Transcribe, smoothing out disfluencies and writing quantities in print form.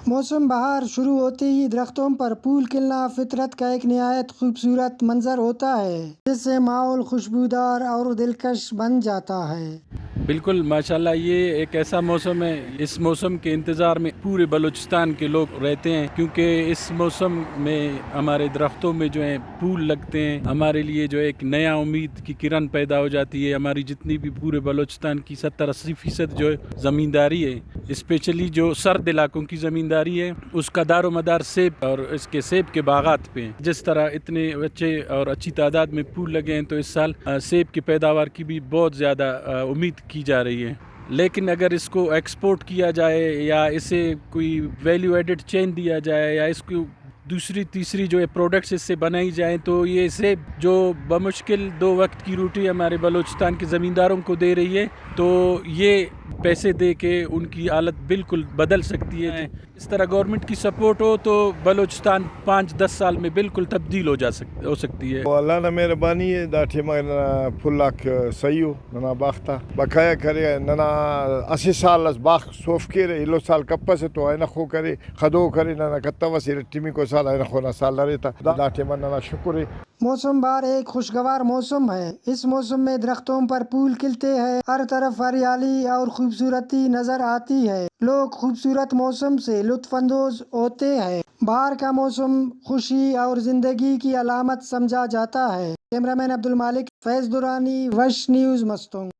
موسم بہار شروع ہوتے ہی درختوں پر پھول کھلنا فطرت کا ایک نہایت خوبصورت منظر ہوتا ہے، جس سے ماحول خوشبودار اور دلکش بن جاتا ہے۔ بالکل ماشاءاللہ، یہ ایک ایسا موسم ہے، اس موسم کے انتظار میں پورے بلوچستان کے لوگ رہتے ہیں، کیونکہ اس موسم میں ہمارے درختوں میں جو ہیں پھول لگتے ہیں، ہمارے لیے جو ایک نیا امید کی کرن پیدا ہو جاتی ہے۔ ہماری جتنی بھی پورے بلوچستان کی 70-80% جو ہے زمینداری ہے، اسپیشلی جو سرد علاقوں کی زمینداری ہے، اس کا دار و مدار سیب اور اس کے سیب کے باغات پہ ہیں۔ جس طرح اتنے اچھے اور اچھی تعداد میں پھول لگے ہیں، تو اس سال سیب کی پیداوار کی بھی بہت زیادہ امید کی جا رہی ہے۔ لیکن اگر اس کو ایکسپورٹ کیا جائے یا اسے کوئی ویلیو ایڈڈ چین دیا جائے یا اس کو دوسری تیسری جو ہے پروڈکٹس اس سے بنائی جائیں، تو یہ سیب جو بمشکل 2 وقت کی روٹی ہمارے بلوچستان کے زمینداروں کو دے رہی ہے، تو یہ پیسے دے کے ان کی حالت بالکل بدل سکتی ہے۔ اس طرح گورنمنٹ کی سپورٹ ہو تو بلوچستان 5-10 سال میں بالکل تبدیل ہو سکتی ہے۔ اللہ نے مہربانی ہے، دا ٹھیما پھلاک صحیح ہو ننا باختا بقایا کرے ننا 80 سال از باخ صوف کرے الو سال کپا سے تو اینا خو کرے خدو کرے ننا کتا وسیر ٹیمی کو سال اینا خونا سال رہتا دا ٹھیما ننا شکر ہے۔ موسم بہار ایک خوشگوار موسم ہے۔ اس موسم میں درختوں پر پھول کھلتے ہیں، ہر طرف ہریالی اور خوبصورتی نظر آتی ہے، لوگ خوبصورت موسم سے لطف اندوز ہوتے ہیں۔ بہار کا موسم خوشی اور زندگی کی علامت سمجھا جاتا ہے۔ کیمرہ مین عبد المالک، فیض درانی، وش نیوز، مستونگ۔